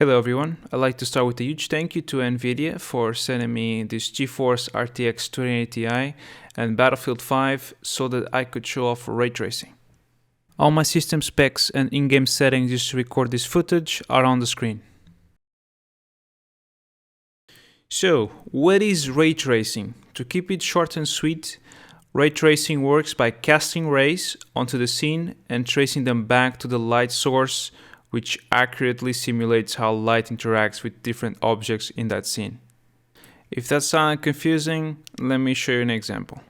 Hello everyone, I'd like to start with a huge thank you to Nvidia for sending me this GeForce RTX 2080 Ti and Battlefield 5 so that I could show off ray tracing. All my system specs and in-game settings used to record this footage are on the screen. So, what is ray tracing? To keep it short and sweet, ray tracing works by casting rays onto the scene and tracing them back to the light source, which accurately simulates how light interacts with different objects in that scene. If that sounded confusing, let me show you an example.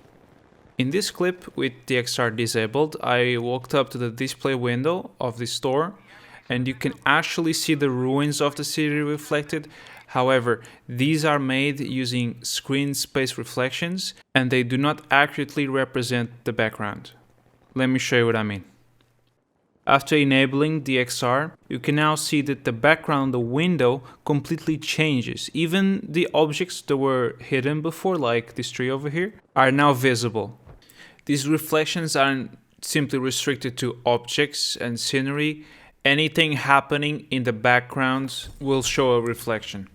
In this clip with DXR disabled, I walked up to the display window of the store and you can actually see the ruins of the city reflected. However, these are made using screen space reflections and they do not accurately represent the background. Let me show you what I mean. After enabling DXR, you can now see that the background of the window completely changes. Even the objects that were hidden before, like this tree over here, are now visible. These reflections aren't simply restricted to objects and scenery. Anything happening in the background will show a reflection.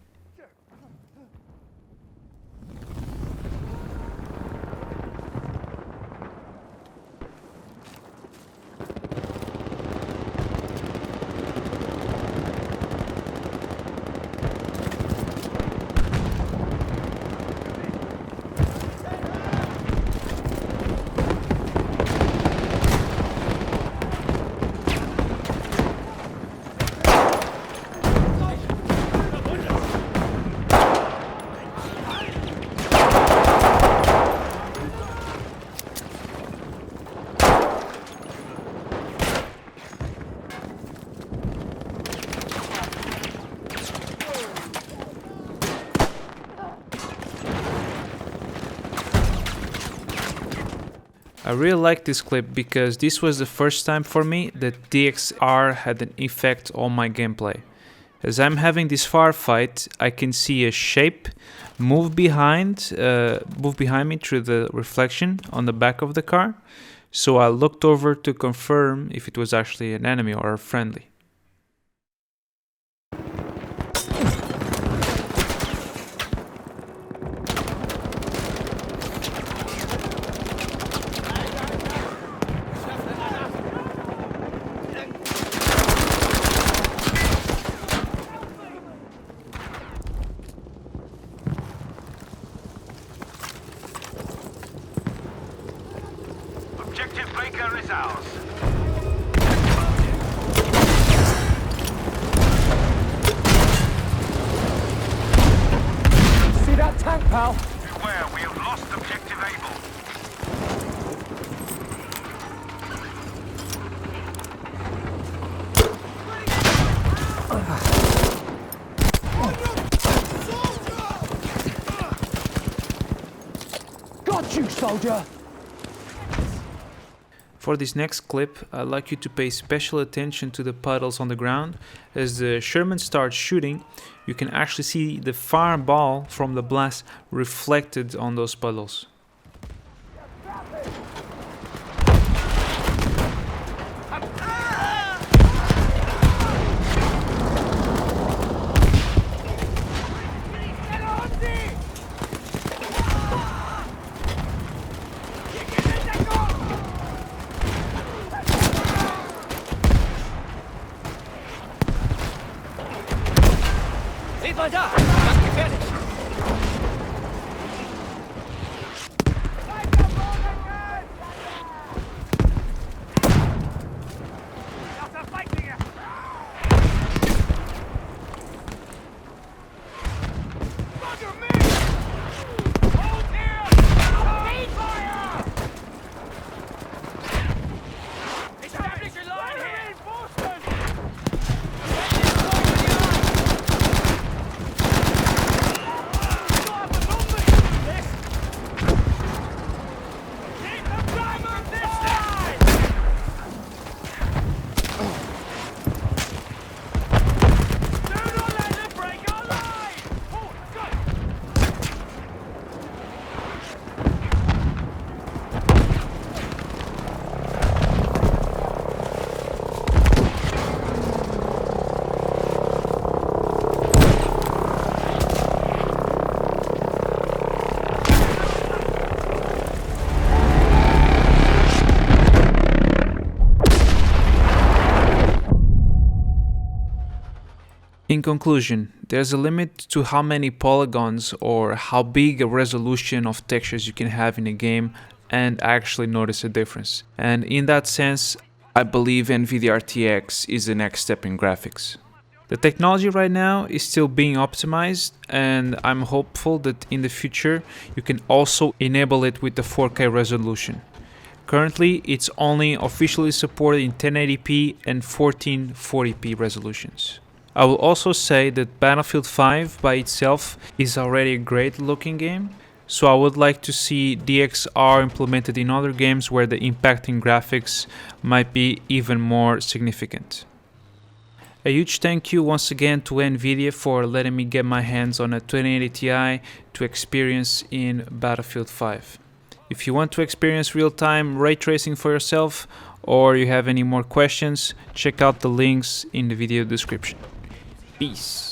I really like this clip because this was the first time for me that DXR had an effect on my gameplay. As I'm having this firefight, I can see a shape move behind me through the reflection on the back of the car. So I looked over to confirm if it was actually an enemy or a friendly. Objective Baker is ours. See that tank, pal? Beware, we have lost Objective Able. Got you, soldier! For this next clip, I'd like you to pay special attention to the puddles on the ground. As the Sherman starts shooting, you can actually see the fireball from the blast reflected on those puddles. Seht mal da! Ganz gefährlich! In conclusion, there's a limit to how many polygons or how big a resolution of textures you can have in a game and actually notice a difference. And in that sense, I believe NVIDIA RTX is the next step in graphics. The technology right now is still being optimized, and I'm hopeful that in the future you can also enable it with the 4K resolution. Currently, it's only officially supported in 1080p and 1440p resolutions. I will also say that Battlefield 5 by itself is already a great looking game, so I would like to see DXR implemented in other games where the impact in graphics might be even more significant. A huge thank you once again to NVIDIA for letting me get my hands on a 2080 Ti to experience in Battlefield 5. If you want to experience real-time ray tracing for yourself, or you have any more questions, check out the links in the video description. Peace.